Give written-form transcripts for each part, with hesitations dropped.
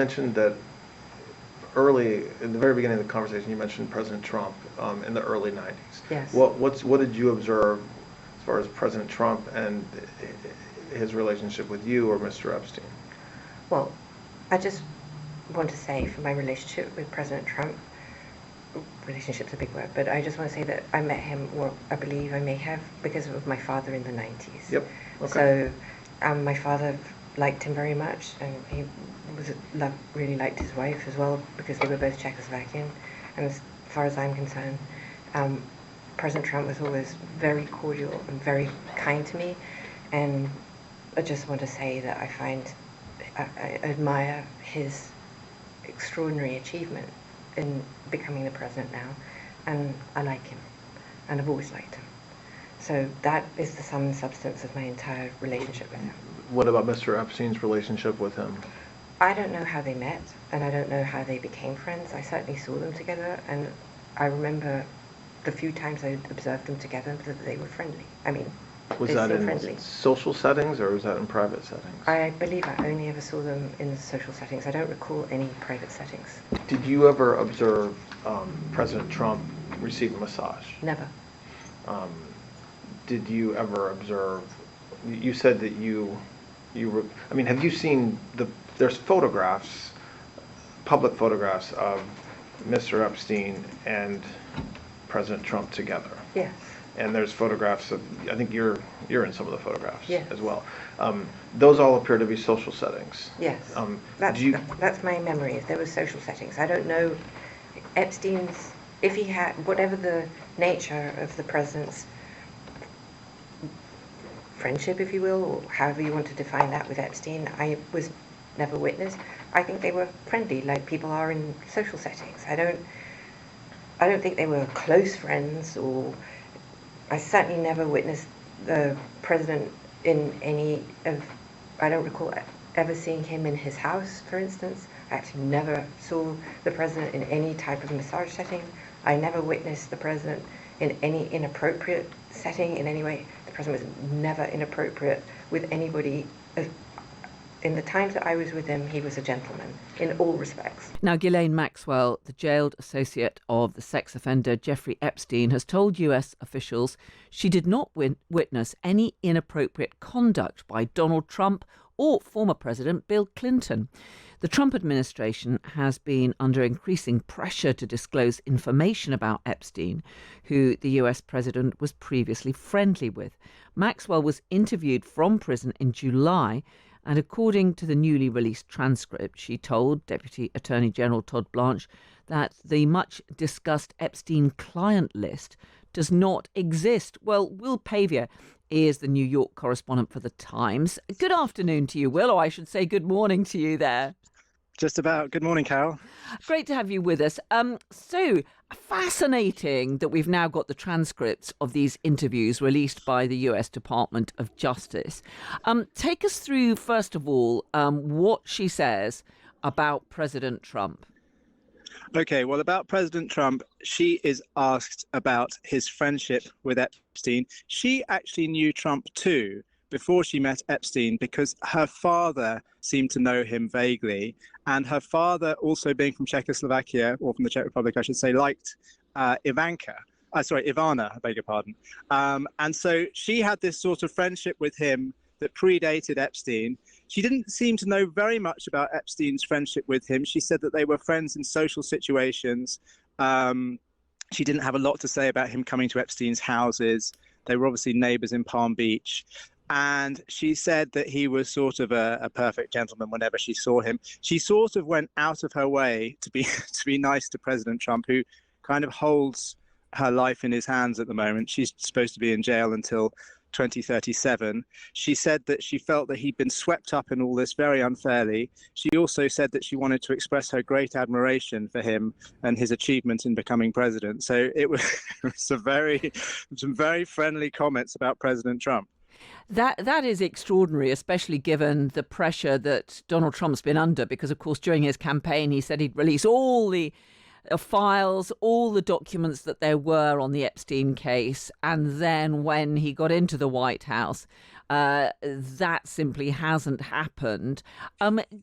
mentioned that early, in the very beginning of the conversation, you mentioned President Trump in the early 90s. Yes. What did you observe as far as President Trump and his relationship with you or Mr. Epstein? Well, I just want to say for my relationship with President Trump, relationship's a big word, but I just want to say that I met him, or I believe I may have, because of my father in the 90s. Yep. Okay. So my father liked him very much, and he really liked his wife as well, because they were both Czechoslovakian. And as far as I'm concerned, President Trump was always very cordial and very kind to me. And I just want to say that I admire his extraordinary achievement in becoming the president now, and I like him, and I've always liked him. So that is the sum and substance of my entire relationship with him. What about Mr. Epstein's relationship with him? I don't know how they met, and I don't know how they became friends. I certainly saw them together, and I remember the few times I observed them together that they were friendly. I mean, Was they that seemed in friendly. social settings or was that in private settings? I believe I only ever saw them in social settings. I don't recall any private settings. Did you ever observe President Trump receive a massage? Never. Did you ever observe, you said that have you seen there's photographs, public photographs of Mr. Epstein and President Trump together? Yes. And there's photographs of, I think you're in some of the photographs Yes. as well. Those all appear to be social settings. Yes. That's my memory. If there were social settings, I don't know Epstein's. If he had, whatever the nature of the president's friendship, if you will, or however you want to define that with Epstein, I was never witness. I think they were friendly, like people are in social settings. I don't think they were close friends, or I certainly never witnessed the president in any of, I don't recall ever seeing him in his house, for instance. I actually never saw the president in any type of massage setting. I never witnessed the president in any inappropriate setting in any way. The president was never inappropriate with anybody. In the times that I was with him, he was a gentleman in all respects. Now, Ghislaine Maxwell, the jailed associate of the sex offender Jeffrey Epstein, has told US officials she did not witness any inappropriate conduct by Donald Trump or former President Bill Clinton. The Trump administration has been under increasing pressure to disclose information about Epstein, who the US president was previously friendly with. Maxwell was interviewed from prison in July, and according to the newly released transcript, she told Deputy Attorney General Todd Blanche that the much-discussed Epstein client list does not exist. Well, Will Pavia is the New York correspondent for The Times. Good afternoon to you, Will, or I should say good morning to you there. Just about. Good morning, Carol. Great to have you with us. So fascinating that we've now got the transcripts of these interviews released by the US Department of Justice. Take us through, first of all, what she says about President Trump. Okay, well, about President Trump, she is asked about his friendship with Epstein. She actually knew Trump too before she met Epstein, because her father seemed to know him vaguely. And her father, also being from Czechoslovakia, or from the Czech Republic, I should say, liked Ivana, I beg your pardon. And so she had this sort of friendship with him that predated Epstein. She didn't seem to know very much about Epstein's friendship with him. She said that they were friends in social situations. She didn't have a lot to say about him coming to Epstein's houses. They were obviously neighbors in Palm Beach. And she said that he was sort of a perfect gentleman whenever she saw him. She sort of went out of her way to be nice to President Trump, who kind of holds her life in his hands at the moment. She's supposed to be in jail until 2037. She said that she felt that he'd been swept up in all this very unfairly. She also said that she wanted to express her great admiration for him and his achievement in becoming president. So it was some very friendly comments about President Trump. That is extraordinary, especially given the pressure that Donald Trump's been under, because, of course, during his campaign, he said he'd release all the files, all the documents that there were on the Epstein case. And then when he got into the White House, That simply hasn't happened.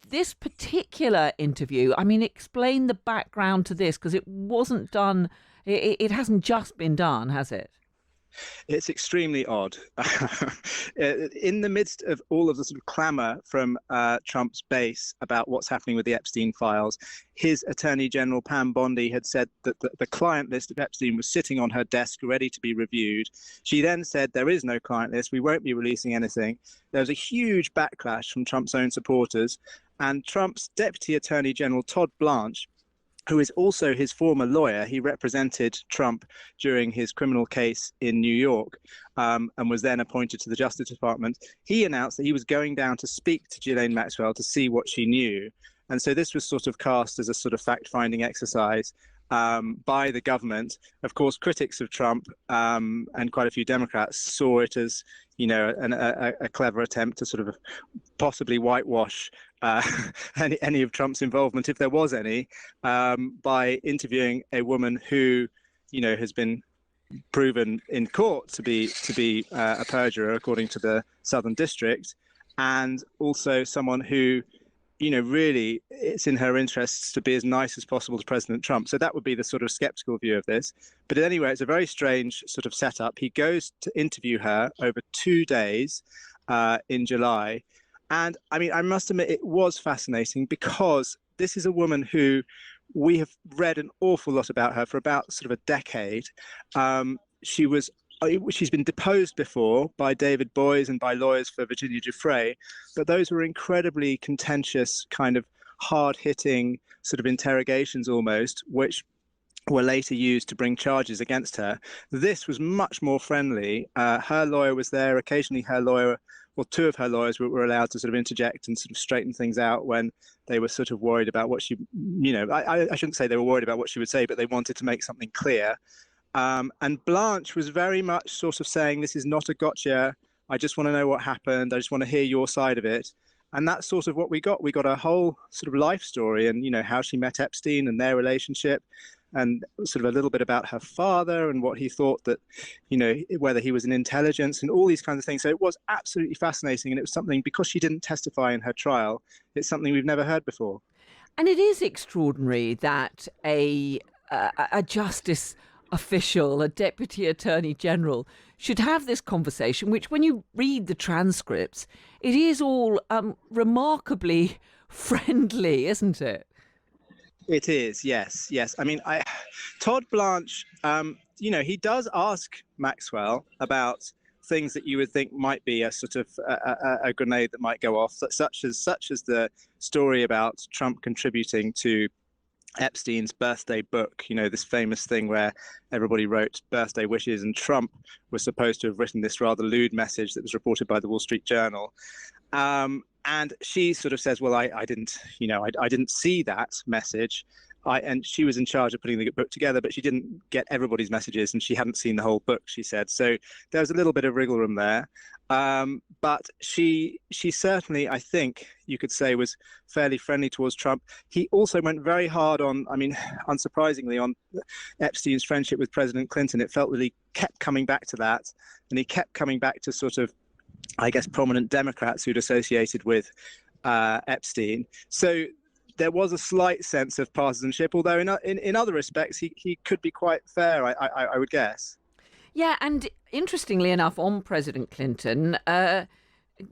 This particular interview, I mean, explain the background to this, because it wasn't done, it hasn't just been done, has it? It's extremely odd. In the midst of all of the sort of clamour from Trump's base about what's happening with the Epstein files, his Attorney General Pam Bondi had said that the client list of Epstein was sitting on her desk ready to be reviewed. She then said, there is no client list, we won't be releasing anything. There was a huge backlash from Trump's own supporters, and Trump's Deputy Attorney General Todd Blanche, who is also his former lawyer. He represented Trump during his criminal case in New York, and was then appointed to the Justice Department. He announced that he was going down to speak to Ghislaine Maxwell to see what she knew. And so this was sort of cast as a sort of fact-finding exercise by the government. Of course, critics of Trump and quite a few Democrats saw it as, a clever attempt to sort of possibly whitewash any of Trump's involvement, if there was any, by interviewing a woman who, has been proven in court to be a perjurer, according to the Southern District, and also someone who, really it's in her interests to be as nice as possible to President Trump. So that would be the sort of skeptical view of this. But anyway, it's a very strange sort of setup. He goes to interview her over 2 days in July. And I mean, I must admit, it was fascinating, because this is a woman who we have read an awful lot about her for about sort of a decade. She's been deposed before by David Boies and by lawyers for Virginia Giuffre, but those were incredibly contentious, kind of hard-hitting sort of interrogations almost, which were later used to bring charges against her. This was much more friendly. Her lawyer was there. Occasionally two of her lawyers were allowed to sort of interject and sort of straighten things out when they were sort of worried about what she, I shouldn't say they were worried about what she would say, but they wanted to make something clear. And Blanche was very much sort of saying, this is not a gotcha. I just want to know what happened. I just want to hear your side of it. And that's sort of what we got. We got a whole sort of life story and, how she met Epstein and their relationship, and sort of a little bit about her father and what he thought that, whether he was in intelligence and all these kinds of things. So it was absolutely fascinating. And it was something, because she didn't testify in her trial, it's something we've never heard before. And it is extraordinary that a justice official, a deputy attorney general, should have this conversation, which when you read the transcripts, it is all remarkably friendly, isn't it? It is, yes. I mean, Todd Blanche, he does ask Maxwell about things that you would think might be a sort of a grenade that might go off, such as the story about Trump contributing to Epstein's birthday book, this famous thing where everybody wrote birthday wishes, and Trump was supposed to have written this rather lewd message that was reported by the Wall Street Journal. And she sort of says, well, I didn't see that message. And she was in charge of putting the book together, but she didn't get everybody's messages, and she hadn't seen the whole book, she said. So there was a little bit of wriggle room there. But she certainly, I think you could say, was fairly friendly towards Trump. He also went very hard on, unsurprisingly, on Epstein's friendship with President Clinton. It felt that he kept coming back to that, and he kept coming back to sort of, I guess, prominent Democrats who'd associated with Epstein. So there was a slight sense of partisanship, although in other respects, he could be quite fair, I would guess. Yeah, and interestingly enough, on President Clinton,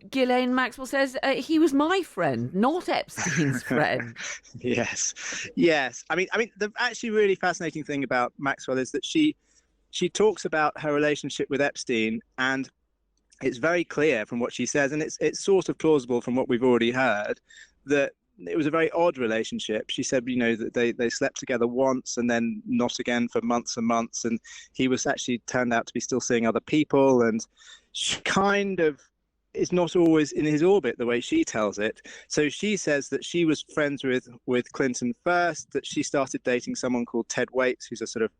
Ghislaine Maxwell says he was my friend, not Epstein's friend. Yes. I mean, the actually really fascinating thing about Maxwell is that she talks about her relationship with Epstein, and it's very clear from what she says, and it's sort of plausible from what we've already heard, that it was a very odd relationship. She said, that they slept together once and then not again for months and months. And he was actually turned out to be still seeing other people. And she kind of is not always in his orbit the way she tells it. So she says that she was friends with Clinton first, that she started dating someone called Ted Waits, who's a sort of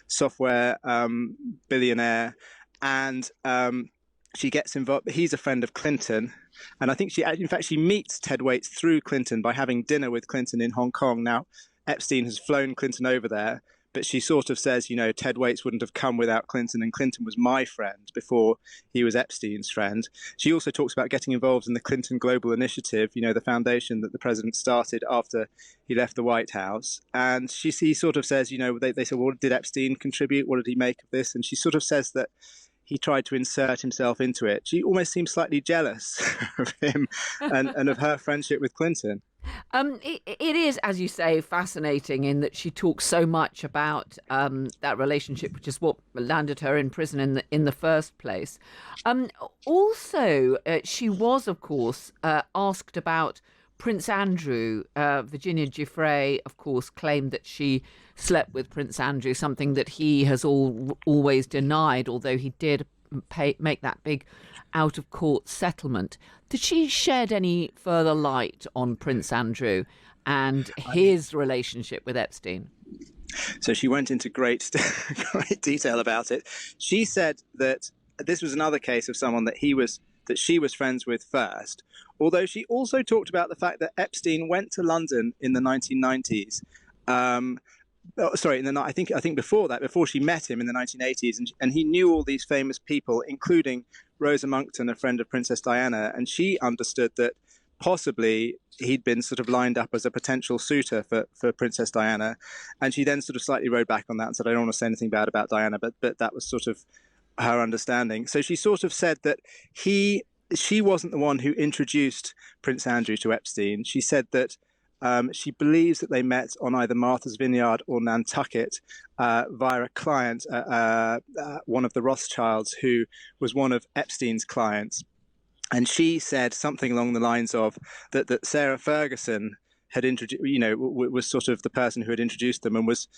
software billionaire. And she gets involved. He's a friend of Clinton. And I think she meets Ted Waits through Clinton by having dinner with Clinton in Hong Kong. Now, Epstein has flown Clinton over there, but she sort of says, Ted Waits wouldn't have come without Clinton, and Clinton was my friend before he was Epstein's friend. She also talks about getting involved in the Clinton Global Initiative, the foundation that the president started after he left the White House. And he sort of says, they said, well, did Epstein contribute? What did he make of this? And she sort of says that he tried to insert himself into it. She almost seems slightly jealous of him and of her friendship with Clinton. It is, as you say, fascinating in that she talks so much about that relationship, which is what landed her in prison in the first place. Also, she was, of course, asked about Prince Andrew. Virginia Giuffre, of course, claimed that she slept with Prince Andrew, something that he has always denied, although he did make that big out-of-court settlement. Did she shed any further light on Prince Andrew and his relationship with Epstein? So she went into great detail about it. She said that this was another case of someone that she was friends with first, although she also talked about the fact that Epstein went to London in the 1990s. I think before she met him in the 1980s, and he knew all these famous people, including Rosa Monckton, a friend of Princess Diana, and she understood that possibly he'd been sort of lined up as a potential suitor for Princess Diana, and she then sort of slightly rode back on that and said, I don't want to say anything bad about Diana, but that was sort of her understanding. So she sort of said that she wasn't the one who introduced Prince Andrew to Epstein. She said that she believes that they met on either Martha's Vineyard or Nantucket via a client, one of the Rothschilds, who was one of Epstein's clients. And she said something along the lines of that Sarah Ferguson had introduced, was sort of the person who had introduced them and was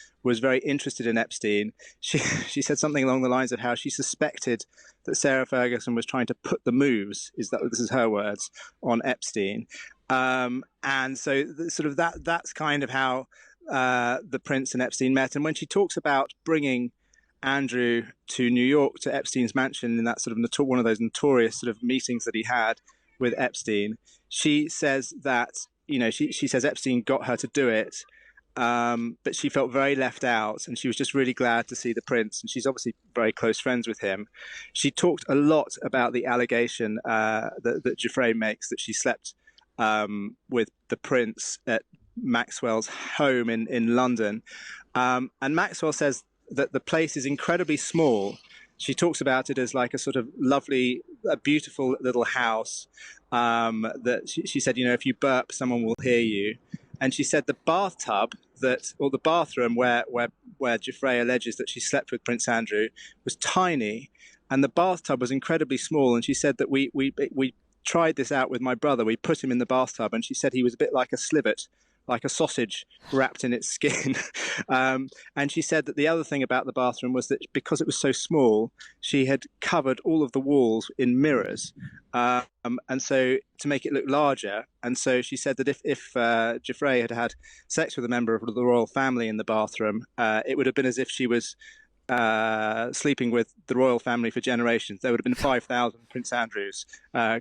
very interested in Epstein. She said something along the lines of how she suspected that Sarah Ferguson was trying to put the moves, this is her words, on Epstein. And so that's kind of how the prince and Epstein met. And when she talks about bringing Andrew to New York, to Epstein's mansion, in that sort of one of those notorious sort of meetings that he had with Epstein, she says that, she says Epstein got her to do it, but she felt very left out, and she was just really glad to see the prince, and she's obviously very close friends with him. She talked a lot about the allegation that Giuffre makes, that she slept with the prince at Maxwell's home in London. And Maxwell says that the place is incredibly small. She talks about it as like a sort of lovely, a beautiful little house that she said, if you burp, someone will hear you. And she said the bathtub or the bathroom where Giuffre alleges that she slept with Prince Andrew was tiny, and the bathtub was incredibly small. And she said that we tried this out with my brother. We put him in the bathtub, and she said he was a bit like a slivet, like a sausage wrapped in its skin. And she said that the other thing about the bathroom was that because it was so small, she had covered all of the walls in mirrors, and so to make it look larger. And so she said that if Giuffre had had sex with a member of the royal family in the bathroom, it would have been as if she was sleeping with the royal family for generations. There would have been 5,000 Prince Andrews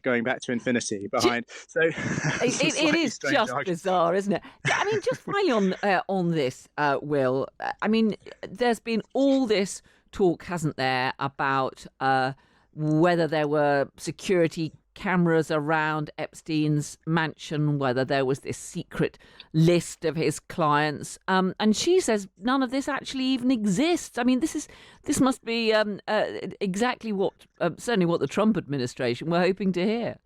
going back to infinity behind. So it is just bizarre, isn't it? I mean, just finally on this, Will. I mean, there's been all this talk, hasn't there, about whether there were security cameras around Epstein's mansion, whether there was this secret list of his clients, and she says none of this actually even exists. I mean, this must be exactly what certainly what the Trump administration were hoping to hear.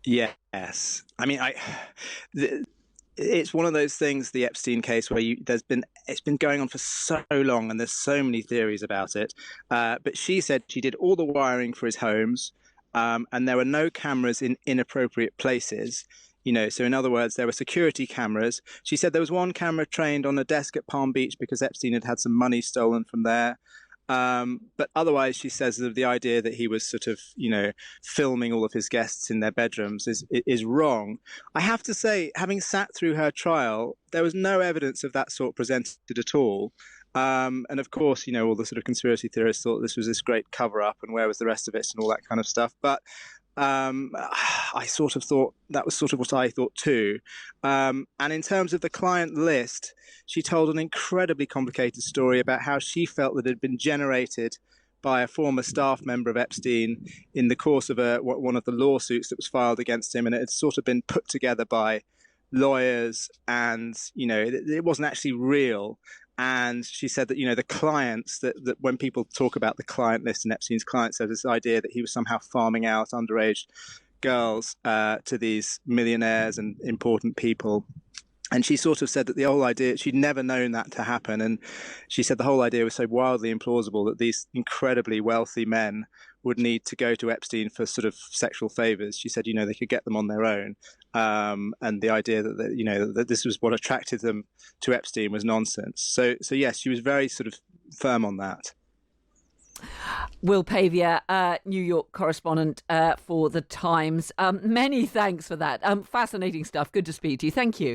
Yes, I mean, it's one of those things, the Epstein case, where it's been going on for so long, and there's so many theories about it. But she said she did all the wiring for his homes. And there were no cameras in inappropriate places, so in other words, there were security cameras. She said there was one camera trained on a desk at Palm Beach because Epstein had some money stolen from there. But otherwise, she says that the idea that he was sort of, filming all of his guests in their bedrooms is wrong. I have to say, having sat through her trial, there was no evidence of that sort presented at all. And of course, all the sort of conspiracy theorists thought this was this great cover-up, and where was the rest of it, and all that kind of stuff. But I sort of thought that was sort of what I thought too. And in terms of the client list, she told an incredibly complicated story about how she felt that it had been generated by a former staff member of Epstein in the course of one of the lawsuits that was filed against him, and it had sort of been put together by lawyers, and it wasn't actually real. And she said that the clients that when people talk about the client list and Epstein's clients, there's this idea that he was somehow farming out underage girls to these millionaires and important people. And she sort of said that the whole idea, she'd never known that to happen. And she said the whole idea was so wildly implausible that these incredibly wealthy men would need to go to Epstein for sort of sexual favors. She said, they could get them on their own. And the idea that, that this was what attracted them to Epstein was nonsense. So yes, she was very sort of firm on that. Will Pavia, New York correspondent for The Times. Many thanks for that. Fascinating stuff. Good to speak to you. Thank you.